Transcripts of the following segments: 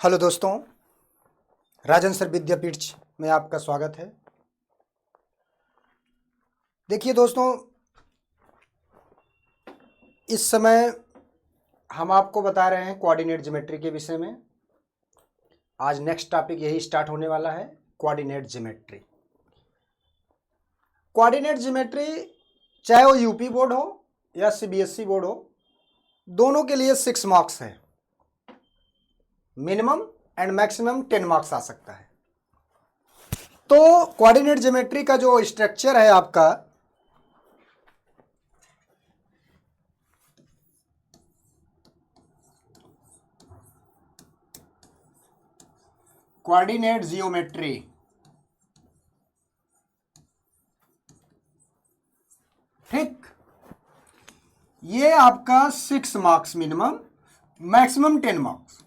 Hello दोस्तों, राजन sir विद्यापीठ में आपका स्वागत है। देखिए दोस्तों, इस समय हम आपको बता रहे हैं कोऑर्डिनेट ज्योमेट्री के विषय में। आज नेक्स्ट टॉपिक यही स्टार्ट होने वाला है, कोऑर्डिनेट ज्योमेट्री। कोऑर्डिनेट ज्योमेट्री चाहे वो यूपी बोर्ड हो या सीबीएसई बोर्ड हो, दोनों के लिए 6 मार्क्स है। मिनिमम एंड मैक्सिमम 10 मार्क्स आ सकता है। तो कोऑर्डिनेट ज्योमेट्री का जो स्ट्रक्चर है आपका, कोऑर्डिनेट जियोमेट्री, ठीक, ये आपका 6 मार्क्स मिनिमम, मैक्सिमम 10 मार्क्स।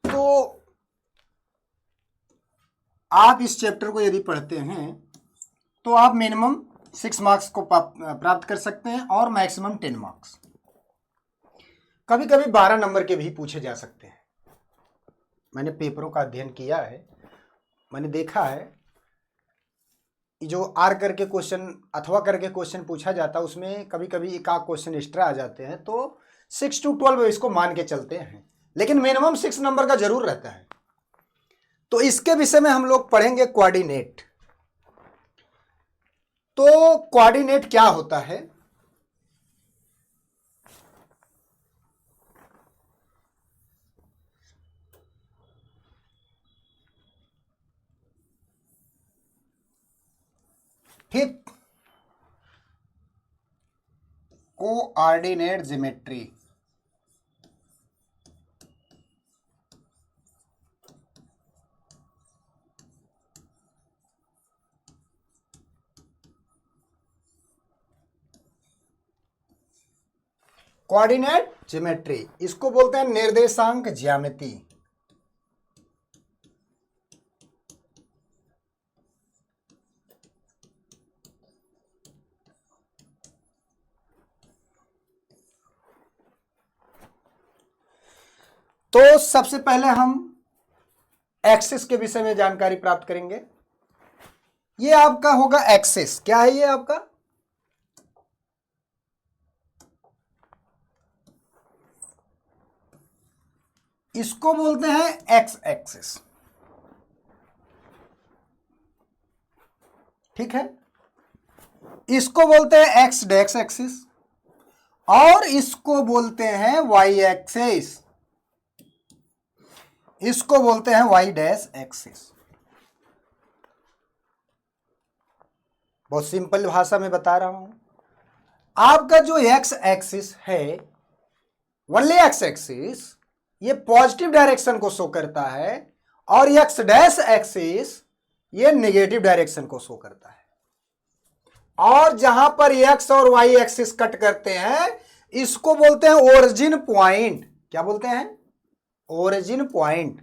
तो आप इस चैप्टर को यदि पढ़ते हैं तो आप मिनिमम 6 मार्क्स को प्राप्त कर सकते हैं और मैक्सिमम 10 मार्क्स। कभी कभी 12 नंबर के भी पूछे जा सकते हैं। मैंने पेपरों का अध्ययन किया है, मैंने देखा है जो आर करके क्वेश्चन अथवा करके क्वेश्चन पूछा जाता है, उसमें कभी कभी एक आध क्वेश्चन एक्स्ट्रा आ जाते हैं, तो 6 to 12 इसको मान के चलते हैं, लेकिन मिनिमम 6 नंबर का जरूर रहता है। तो इसके विषय में हम लोग पढ़ेंगे कोऑर्डिनेट। तो कोऑर्डिनेट क्या होता है? ठीक, कोऑर्डिनेट ज्योमेट्री कोऑर्डिनेट ज्योमेट्री इसको बोलते हैं निर्देशांक ज्यामिति। तो सबसे पहले हम एक्सिस के विषय में जानकारी प्राप्त करेंगे। ये आपका होगा एक्सिस। क्या है ये आपका? इसको बोलते हैं एक्स एक्सिस, ठीक है। इसको बोलते हैं एक्स डेक्स एक्सिस और इसको बोलते हैं वाई एक्सिस, इसको बोलते हैं वाई डैश एक्सिस। बहुत सिंपल भाषा में बता रहा हूं। आपका जो एक्स एक्सिस है, ओनली एक्स एक्सिस, ये पॉजिटिव डायरेक्शन को शो करता है और एक्स डैश एक्सिस ये नेगेटिव डायरेक्शन को शो करता है। और जहां पर एक्स और वाई एक्सिस कट करते हैं इसको बोलते हैं ओरिजिन पॉइंट। क्या बोलते हैं? ओरिजिन पॉइंट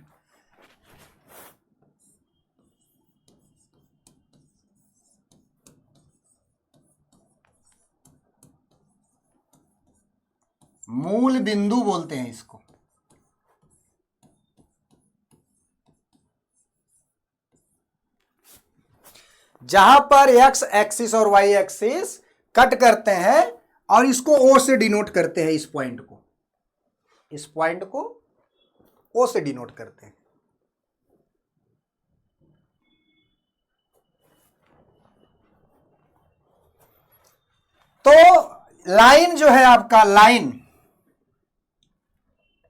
मूल बिंदु बोलते हैं इसको। जहां पर एक्स एक्सिस और वाई एक्सिस कट करते हैं और इसको ओ से डिनोट करते हैं, इस पॉइंट को ओ से डिनोट करते हैं। तो लाइन जो है आपका, line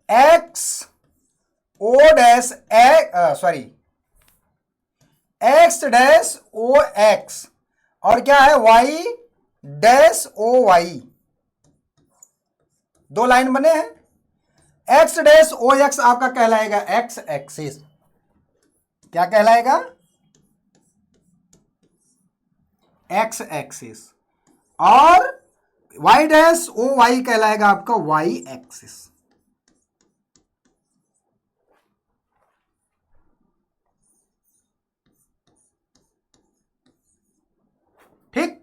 X O dash sorry X dash O X और क्या है वाई डैश ओ वाई, दो लाइन बने हैं। एक्स डैश ओ एक्स आपका कहलाएगा एक्स एक्सिस, क्या कहलाएगा? X axis. और वाई डैश ओ वाई कहलाएगा आपका वाई एक्सिस। ठीक,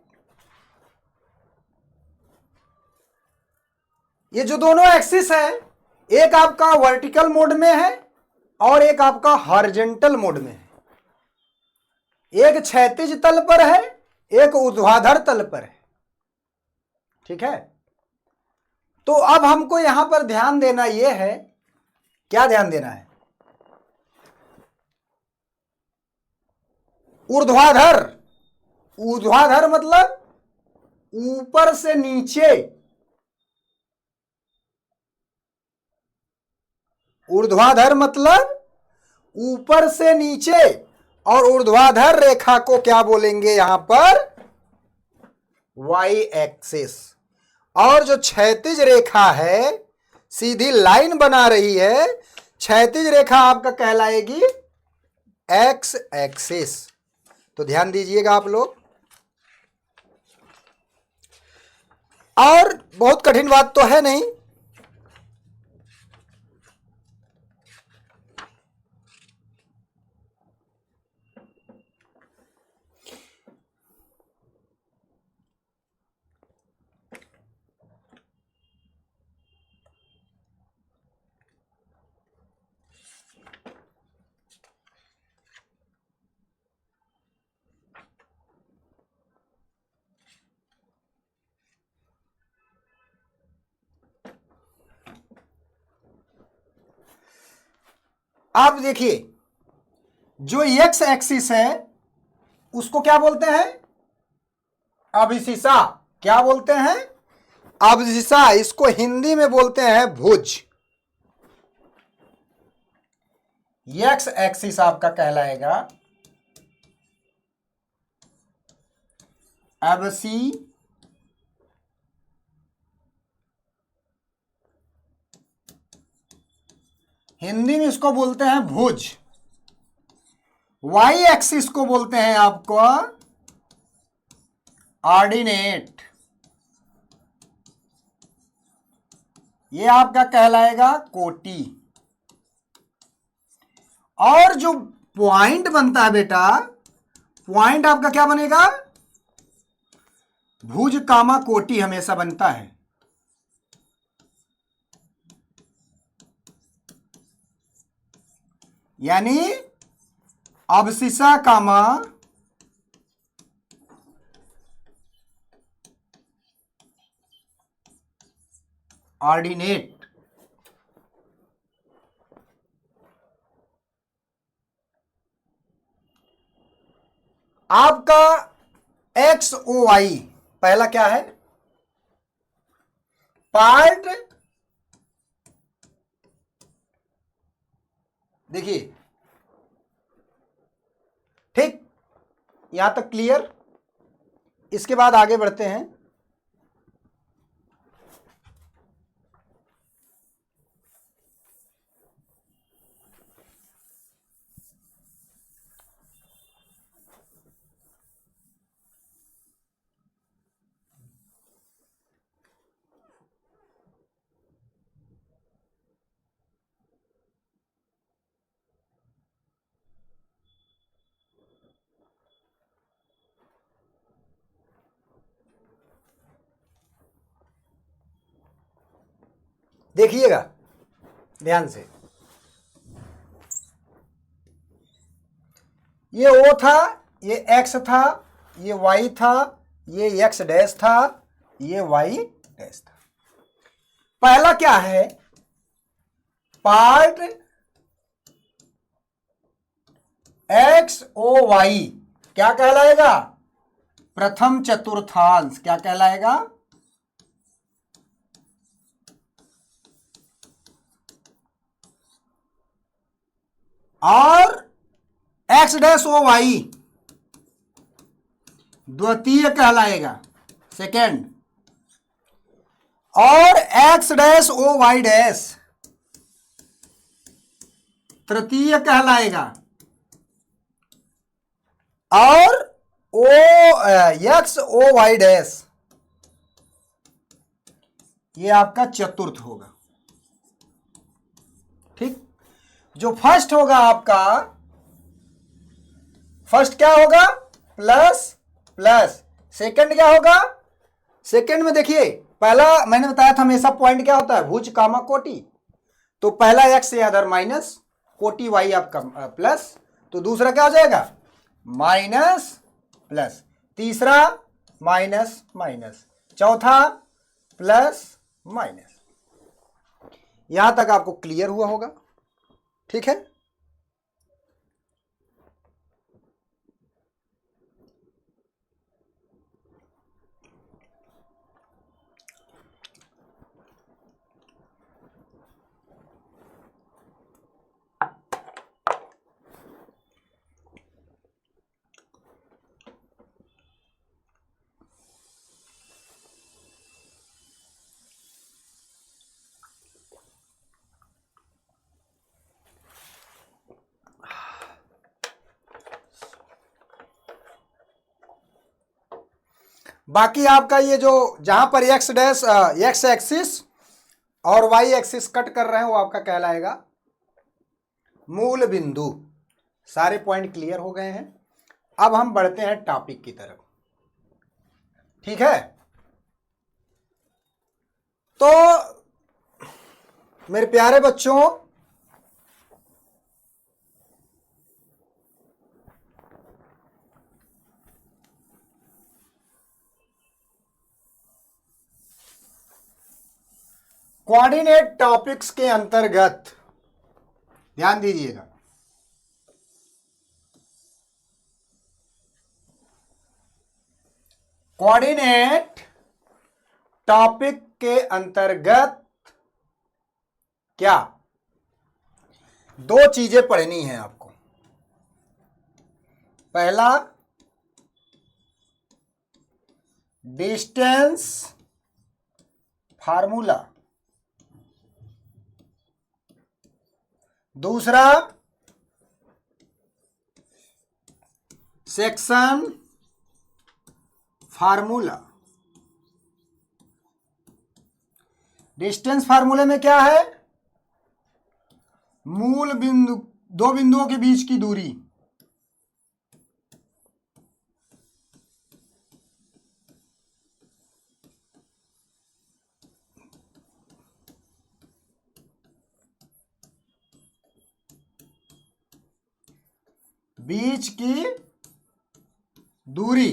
ये जो दोनों एक्सिस है, एक आपका वर्टिकल मोड में है और एक आपका हॉरिजॉन्टल मोड में है। एक क्षैतिज तल पर है, एक ऊर्ध्वाधर तल पर है। ठीक है, तो अब हमको यहां पर ध्यान देना यह है, क्या ध्यान देना है? ऊर्ध्वाधर, ऊर्ध्वाधर मतलब ऊपर से नीचे, ऊर्ध्वाधर मतलब ऊपर से नीचे, और ऊर्ध्वाधर रेखा को क्या बोलेंगे यहां पर? Y axis. और जो क्षैतिज रेखा है, सीधी लाइन बना रही है, क्षैतिज रेखा आपका कहलाएगी एक्स एक्सिस। तो ध्यान दीजिएगा आप लोग। और बहुत कठिन बात तो है नहीं, आप देखिए जो एक्स एक्सिस है उसको क्या बोलते हैं? अभिशिशा। क्या बोलते हैं? अभिशिशा। इसको हिंदी में बोलते हैं भुज। एक्स एक्सिस आपका कहलाएगा अबसी हिंदी में इसको बोलते हैं भुज। वाई एक्सिस को बोलते हैं आपको ऑर्डिनेट। ये आपका कहलाएगा कोटि। और जो पॉइंट बनता है बेटा, पॉइंट आपका क्या बनेगा? भुज कामा कोटि हमेशा बनता है। यानी अबसिसा कामा ऑर्डिनेट। आपका एक्स ओ वाई पहला क्या है? पार्ट। देखिए, ठीक, यहां तक क्लियर। इसके बाद आगे बढ़ते हैं। देखिएगा ध्यान से, ये O था, ये X था, ये Y था, ये X डैश था, ये Y डैश था। पहला क्या है, पार्ट XOY क्या कहलाएगा, प्रथम चतुर्थांश। क्या कहलाएगा, और X डैश OY द्वितीय कहलाएगा, सेकेंड, और X डैश OY डैश तृतीय कहलाएगा, और XOY डैश ये आपका चतुर्थ होगा। ठीक, जो फर्स्ट होगा आपका, फर्स्ट क्या होगा, प्लस प्लस, सेकंड क्या होगा, सेकंड में देखिए पहला मैंने बताया था हमेशा पॉइंट क्या होता है, भुज कामा कोटि, तो पहला x या अदर माइनस, कोटि y आपका प्लस, तो दूसरा क्या हो जाएगा, माइनस प्लस, तीसरा माइनस माइनस, चौथा प्लस माइनस। यहां तक आपको क्लियर हुआ होगा, ठीक है। बाकी आपका ये जो जहां पर एक्स डैश एक्स एक्सिस और वाई एक्सिस कट कर रहे हैं वो आपका कहलाएगा मूल बिंदु। सारे पॉइंट क्लियर हो गए हैं, अब हम बढ़ते हैं टॉपिक की तरफ, ठीक है। तो मेरे प्यारे बच्चों, कोऑर्डिनेट टॉपिक्स के अंतर्गत ध्यान दीजिएगा, कोऑर्डिनेट टॉपिक के अंतर्गत क्या दो चीजें पढ़नी है आपको। पहला, डिस्टेंस फार्मूला, दूसरा सेक्शन फार्मूला। डिस्टेंस फार्मूले में क्या है, मूल बिंदु, दो बिंदुओं के बीच की दूरी, बीच की दूरी।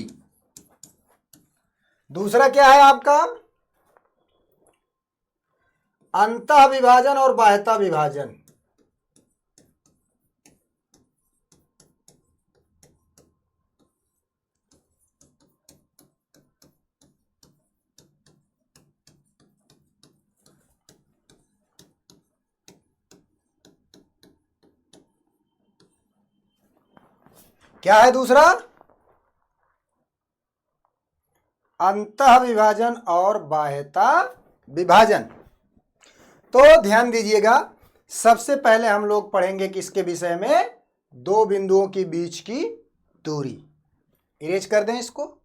दूसरा क्या है आपका, अंतः विभाजन और बाह्यता विभाजन। क्या है दूसरा, अंतः विभाजन और बाह्यता विभाजन। तो ध्यान दीजिएगा, सबसे पहले हम लोग पढ़ेंगे किसके विषय में, दो बिंदुओं के बीच की दूरी। इरेज कर दें इसको।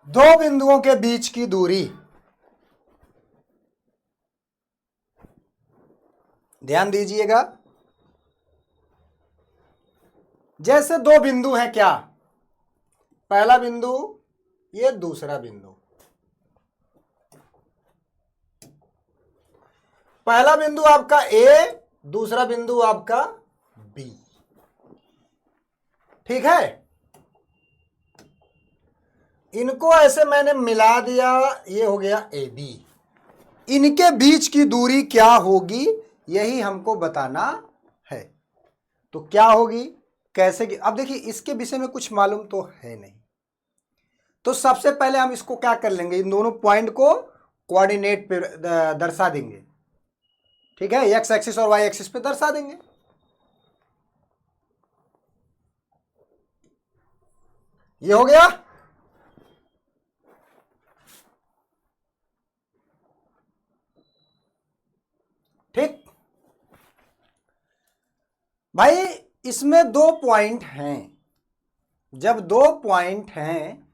दो बिंदुओं के बीच की दूरी, ध्यान दीजिएगा, जैसे दो बिंदु हैं, क्या, पहला बिंदु, ये दूसरा बिंदु, पहला बिंदु आपका ए, दूसरा बिंदु आपका बी, ठीक है। इनको ऐसे मैंने मिला दिया, ये हो गया ए बी। इनके बीच की दूरी क्या होगी, यही हमको बताना है। तो क्या होगी, कैसे की, अब देखिए इसके विषय में कुछ मालूम तो है नहीं, तो सबसे पहले हम इसको क्या कर लेंगे, इन दोनों पॉइंट को कोऑर्डिनेट पे दर्शा देंगे, ठीक है, एक्स एक्सिस और वाई एक्सिस पे दर्शा देंगे। ये हो गया, ठीक भाई। इसमें दो पॉइंट हैं, जब दो पॉइंट हैं,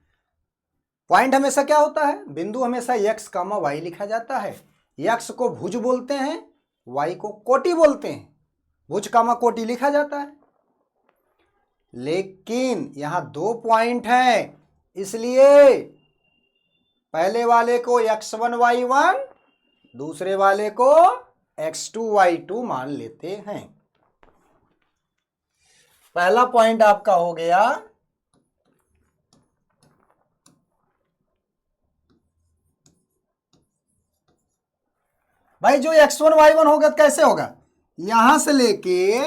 पॉइंट हमेशा क्या होता है, बिंदु हमेशा x कामा वाई लिखा जाता है। x को भुज बोलते हैं, y को कोटि बोलते हैं, भुज कामा कोटि लिखा जाता है। लेकिन यहां दो पॉइंट हैं, इसलिए पहले वाले को x1 y1, दूसरे वाले को x2 y2 मान लेते हैं। पहला पॉइंट आपका हो गया भाई, जो x1 y1 होगा तो कैसे होगा, यहां से लेके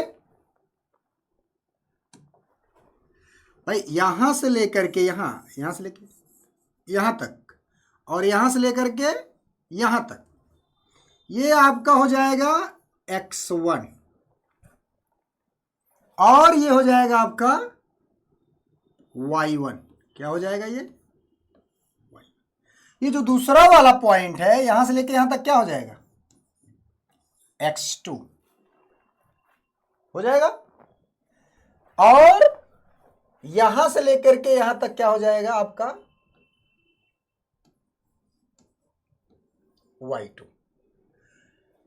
भाई, यहां से लेकर के यहां से लेके यहां तक, और यहां से लेकर के यहां तक, ये आपका हो जाएगा x1, और ये हो जाएगा आपका y1। क्या हो जाएगा ये जो दूसरा वाला पॉइंट है, यहां से लेके यहां तक क्या हो जाएगा, x2 हो जाएगा, और यहां से लेकर के यहां तक क्या हो जाएगा आपका y2।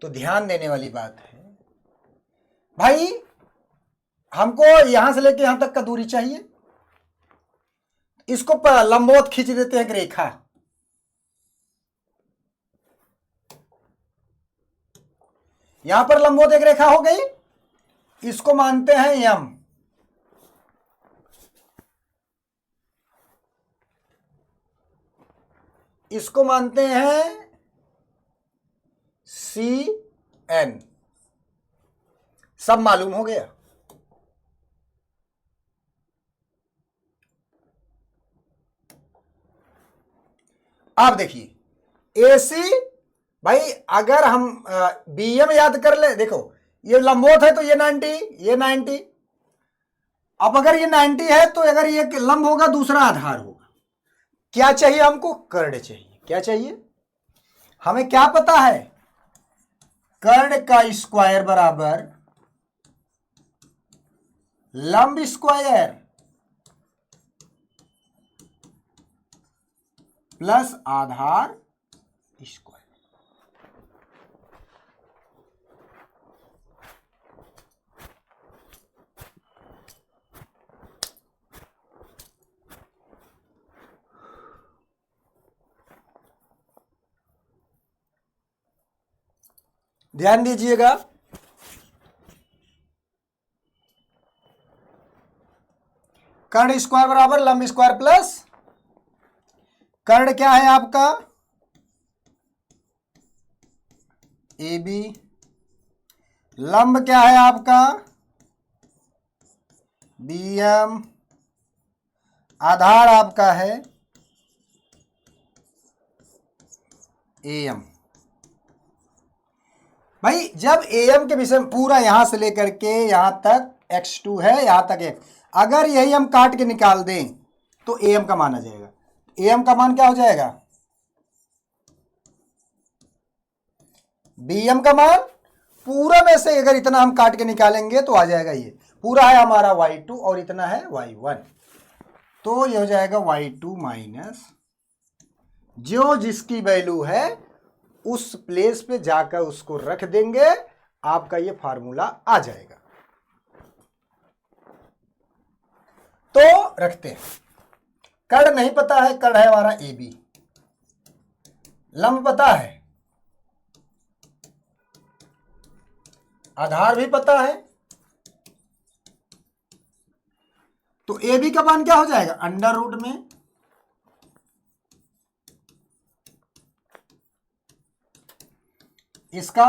तो ध्यान देने वाली बात है भाई, हमको यहां से लेकर यहां तक का दूरी चाहिए, इसको लंबवत खींच देते हैं एक रेखा, यहां पर लंबवत एक रेखा हो गई, इसको मानते हैं m, इसको मानते हैं CN, सब मालूम हो गया। अब देखिए AC भाई, अगर हम BM याद कर ले, देखो ये लंबवत है तो ये 90, ये 90, अब अगर ये 90 है तो अगर ये लंब होगा, दूसरा आधार होगा, क्या चाहिए हमको, कर्ण चाहिए। क्या चाहिए, हमें क्या पता है, कर्ण का स्क्वायर बराबर लंब स्क्वायर प्लस आधार स्क्वायर। ध्यान दीजिएगा, कर्ण स्क्वायर बराबर लंब स्क्वायर प्लस, कर्ण क्या है आपका AB, लंब क्या है आपका BM, आधार आपका है AM। भाई जब AM के विषय में पूरा यहां से लेकर के यहां तक x2 है, यहां तक x, अगर यही हम काट के निकाल दें तो AM का मान आ जाएगा। AM का मान क्या हो जाएगा, BM का मान पूरा में से अगर इतना हम काट के निकालेंगे तो आ जाएगा, ये पूरा है हमारा y2 और इतना है y1, तो ये हो जाएगा y2 माइनस जो जिसकी वैल्यू है उस प्लेस पे जाकर उसको रख देंगे, आपका ये फार्मूला आ जाएगा। तो रखते हैं। कर्ण नहीं पता है, कर्ण है हमारा ए बी। लंब पता है, आधार भी पता है, तो ए बी का मान क्या हो जाएगा, अंडर रूट में इसका,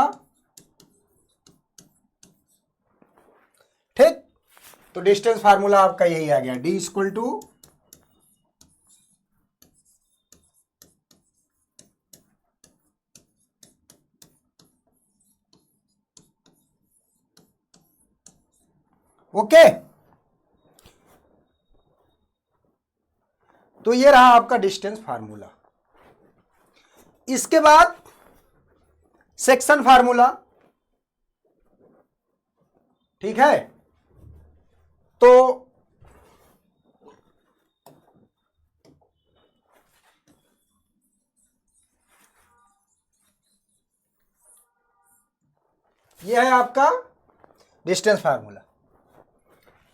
ठीक। तो डिस्टेंस फार्मूला आपका यही आ गया, डी इक्वल टू ओके। तो ये रहा आपका डिस्टेंस फार्मूला। इसके बाद सेक्शन फार्मूला, ठीक है। तो यह है आपका डिस्टेंस फार्मूला।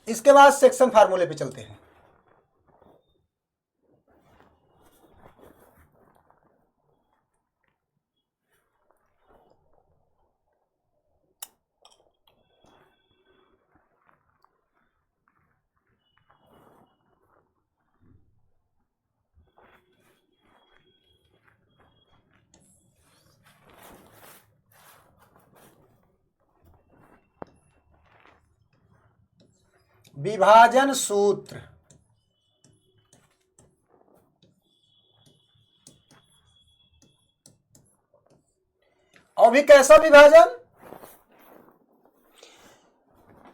इसके बाद सेक्शन फार्मूले पे चलते हैं। विभाजन सूत्र, अभी कैसा विभाजन,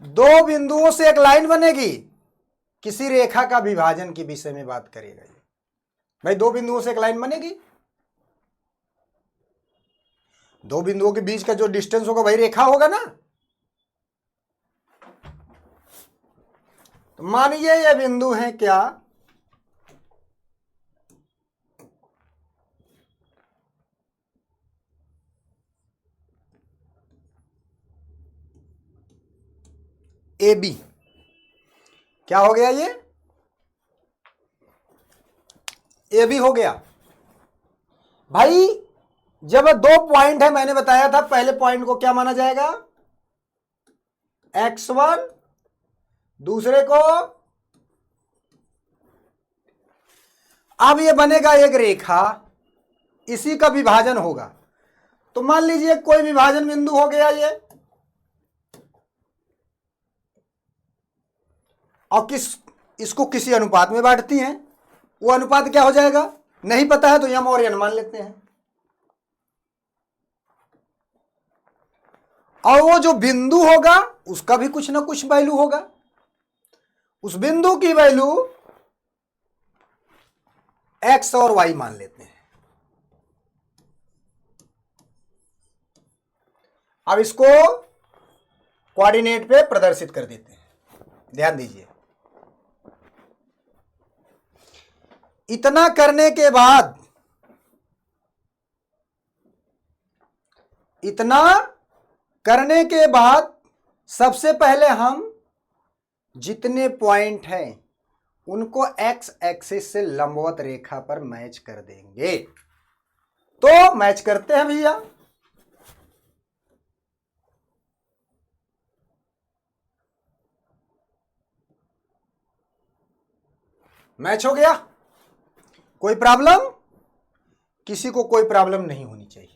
दो बिंदुओं से एक लाइन बनेगी, किसी रेखा का विभाजन के विषय में बात करेगा ये। भाई दो बिंदुओं से एक लाइन बनेगी, दो बिंदुओं के बीच का जो डिस्टेंस होगा वही रेखा होगा ना। तो मानिए ये बिंदु है क्या, ए बी। क्या हो गया ये, ए बी हो गया। भाई जब दो पॉइंट है, मैंने बताया था पहले पॉइंट को क्या माना जाएगा, x1, दूसरे को, अब ये बनेगा एक रेखा, इसी का विभाजन होगा। तो मान लीजिए कोई विभाजन बिंदु हो गया ये, और इसको किसी अनुपात में बांटती हैं। वो अनुपात क्या हो जाएगा नहीं पता है, तो यम और एन मान लेते हैं। और वो जो बिंदु होगा उसका भी कुछ ना कुछ वैल्यू होगा, उस बिंदु की वैल्यू एक्स और वाई मान लेते हैं। अब इसको कोऑर्डिनेट पे प्रदर्शित कर देते हैं। ध्यान दीजिए, इतना करने के बाद, इतना करने के बाद सबसे पहले हम जितने पॉइंट हैं उनको एक्स एक्सिस से लंबवत रेखा पर मैच कर देंगे। तो मैच करते हैं भैया। मैच हो गया, कोई प्रॉब्लम, किसी को कोई प्रॉब्लम नहीं होनी चाहिए।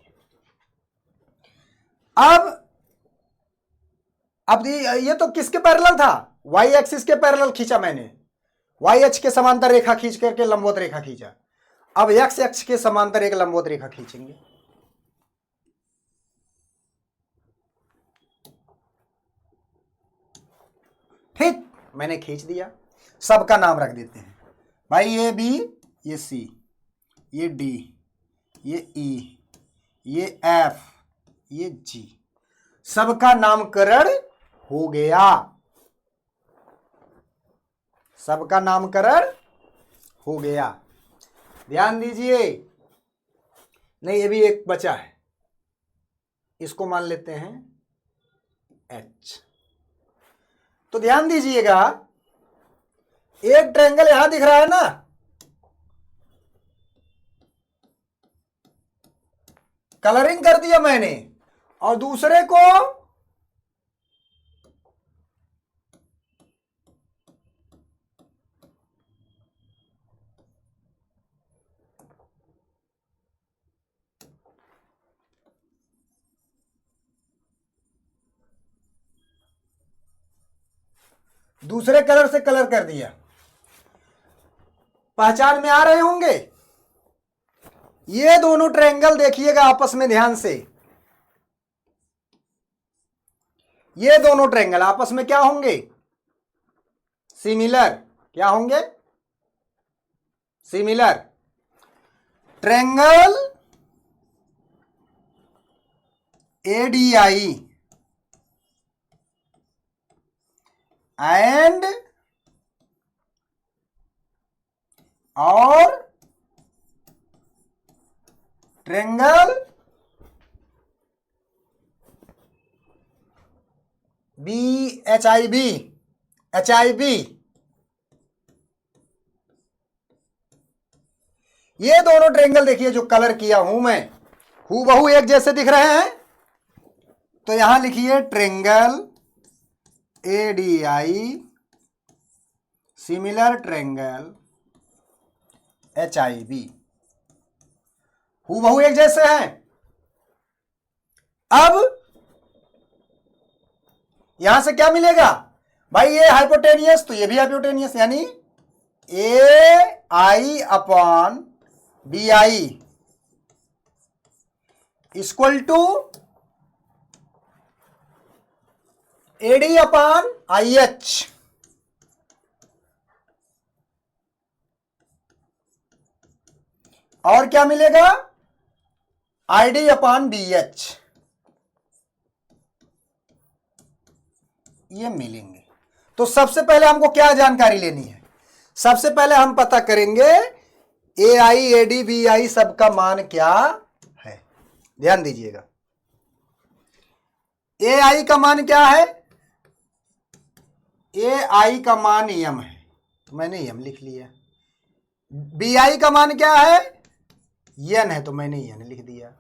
अब ये तो किसके पैरेलल था, वाई एक्सिस के पैरेलल खींचा मैंने, वाई एक्स के समांतर रेखा खींच करके लंबवत रेखा खींचा। अब एक्स एक्स के समांतर एक लंबवत रेखा खींचेंगे। ठीक, मैंने खींच दिया, सबका नाम रख देते हैं भाई, ये बी, ये सी, ये डी, ये ई, ये एफ, ये जी, सबका नामकरण हो गया, सबका नामकरण हो गया। ध्यान दीजिए, नहीं, ये भी एक बचा है, इसको मान लेते हैं H। तो ध्यान दीजिएगा, एक ट्रायंगल यहां दिख रहा है ना, कलरिंग कर दिया मैंने, और दूसरे को दूसरे कलर से कलर कर दिया। पहचान में आ रहे होंगे? ये दोनों ट्रायंगल देखिएगा आपस में ध्यान से, ये दोनों ट्रायंगल आपस में क्या होंगे? सिमिलर। क्या होंगे? सिमिलर। ट्रायंगल ADI एंड और ट्रायंगल HIB, ये दोनों ट्रायंगल देखिए जो कलर किया हूं मैं, हूबहू एक जैसे दिख रहे हैं। तो यहां लिखिए triangle ADI similar triangle HIB, हूबहू एक जैसे हैं। अब यहां से क्या मिलेगा भाई? ये हाइपोटेनियस तो ये भी हाइपोटेनियस, यानी AI upon BI equal to AD upon IH। और क्या मिलेगा? ID upon BH। ये मिलेंगे। तो सबसे पहले हमको क्या जानकारी लेनी है? सबसे पहले हम पता करेंगे AI AD BI सबका मान क्या है। ध्यान दीजिएगा, AI का मान क्या है? AI का मान m है, तो मैंने m लिख लिया। BI का मान क्या है? n है, तो मैंने n लिख दिया।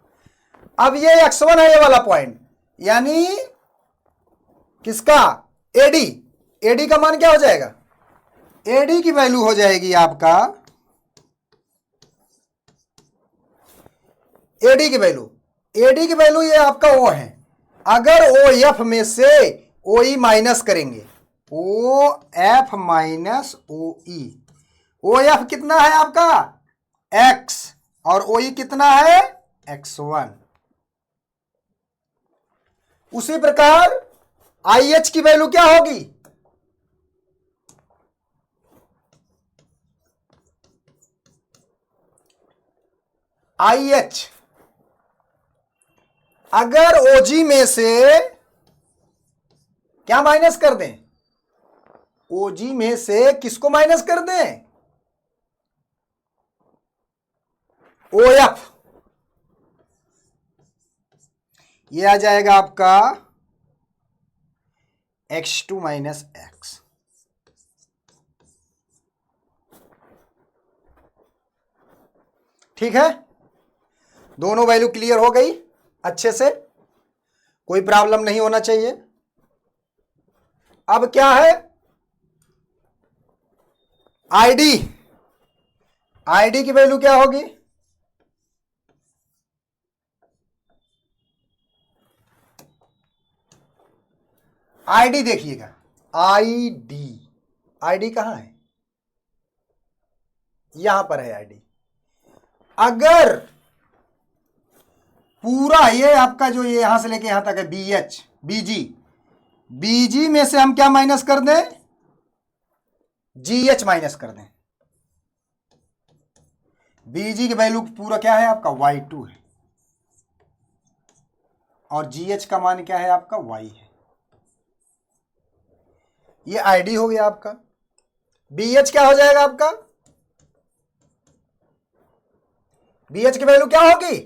अब ये x1 है, ये वाला पॉइंट, यानी किसका? AD का मान क्या हो जाएगा? AD की वैल्यू हो जाएगी आपका, AD की वैल्यू ये आपका O है। अगर OF में से OE माइनस करेंगे, OF माइनस OE, OF कितना है आपका? X, और OE कितना है? X1। उसी प्रकार IH की वैल्यू क्या होगी? IH अगर OG में से क्या माइनस कर दें? OG में से किसको माइनस कर दें? OF। ये आ जाएगा आपका X2 माइनस X। ठीक है, दोनों वैल्यू क्लियर हो गई अच्छे से, कोई प्रॉब्लम नहीं होना चाहिए। अब क्या है? आईडी की वैल्यू क्या होगी? आईडी देखिएगा, आईडी कहां है? यहां पर है आईडी। अगर पूरा ये आपका जो ये यहां से लेके यहां तक है बीजी में से हम क्या माइनस कर दें? जीएच माइनस कर दें। बीजी की वैल्यू पूरा क्या है आपका? y2 है, और जीएच का मान क्या है आपका? y है। ये आईडी हो गया आपका। बीएच क्या हो जाएगा आपका? बीएच की वैल्यू क्या होगी?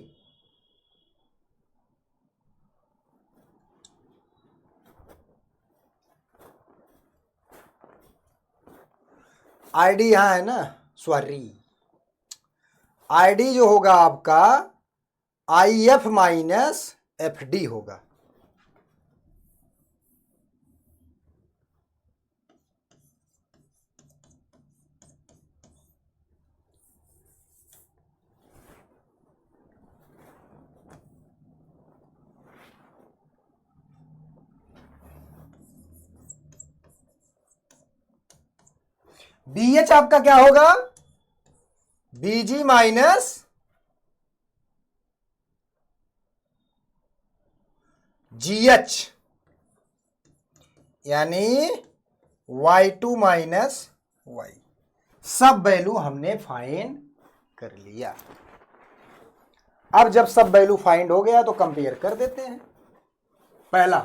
आईडी यहाँ है ना, सॉरी, आईडी जो होगा आपका IF माइनस FD होगा। BH आपका क्या होगा, BG माइनस GH, यानी Y2 माइनस Y। सब वैल्यू हमने फाइंड कर लिया। अब जब सब वैल्यू फाइंड हो गया तो कंपेयर कर देते हैं। पहला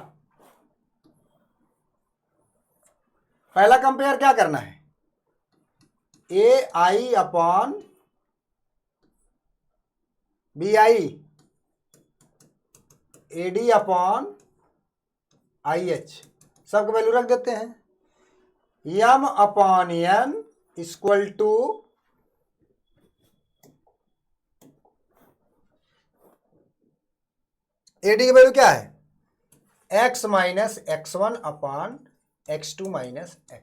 कंपेयर क्या करना है, AI upon BI, AD upon IH, सबका वैल्यू रख देते हैं। M upon N equal to AD की वैल्यू क्या है, X minus X1 upon X2 minus X।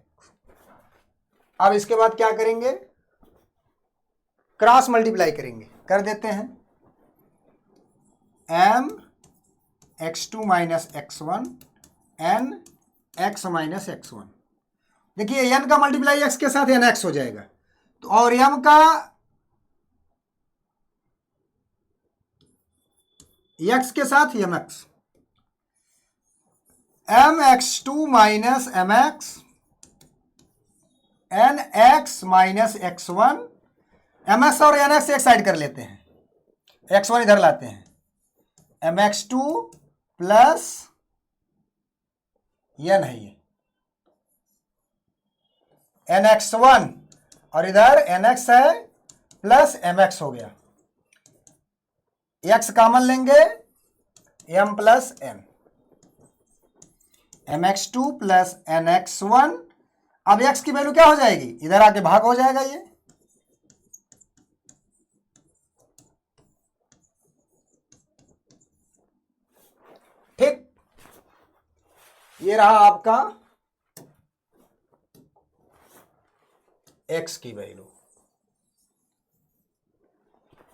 अब इसके बाद क्या करेंगे, क्रॉस मल्टीप्लाई करेंगे, कर देते हैं। M X2 minus X1 N X minus X1। देखिए N का मल्टीप्लाई X के साथ NX हो जाएगा, तो और M का X के साथ MX। MX2 minus MX NX minus X1, MX और NX एक साइड कर लेते हैं, X1 इधर लाते हैं, MX2 प्लस N है ये NX1 और इधर NX है प्लस MX हो गया। X कॉमन लेंगे, M plus N, MX2 plus NX1। अब X की वैल्यू क्या हो जाएगी, इधर आके भाग हो जाएगा ये, ठीक। ये रहा आपका X की वैल्यू।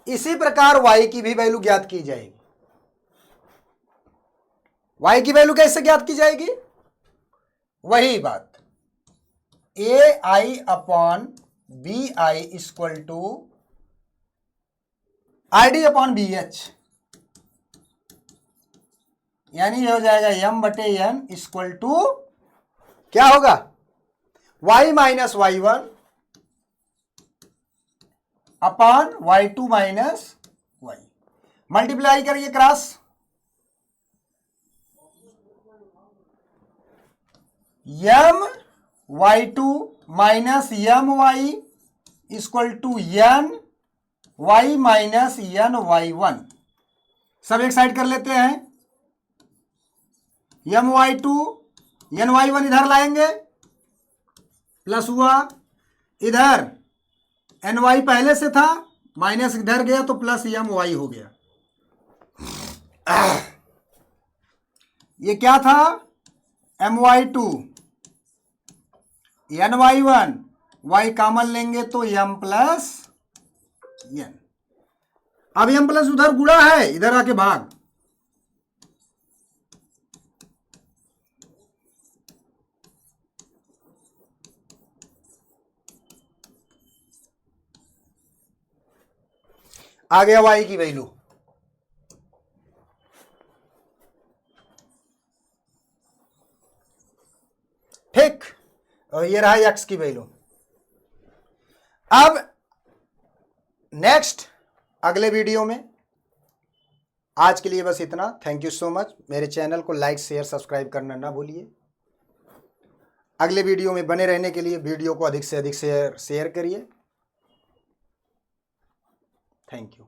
इसी प्रकार Y की भी वैल्यू ज्ञात की जाएगी। Y की वैल्यू कैसे ज्ञात की जाएगी, वही बात, AI upon BI equal to ID upon BH, यानी ये हो जाएगा M बटे N इक्वल टू क्या होगा, Y minus Y1 upon Y2 minus Y। Multiply करिए cross, M Y2 minus MY equal to N Y minus N Y1, सब एक साइड कर लेते हैं। MY2 NY1 इधर लाएंगे, प्लस हुआ, इधर NY पहले से था, माइनस इधर गया तो प्लस MY हो गया। ये क्या था, MY2 NY1, Y कॉमन लेंगे तो M प्लस N। अब M प्लस उधर गुणा है, इधर आके भाग, आ गया Y की वैल्यू। ठीक, और ये रहा X की वैल्यू। अब नेक्स्ट अगले वीडियो में, आज के लिए बस इतना। Thank you so much. मेरे चैनल को लाइक शेयर सब्सक्राइब करना ना भूलिए। अगले वीडियो में बने रहने के लिए वीडियो को अधिक से अधिक शेयर करिए। Thank you.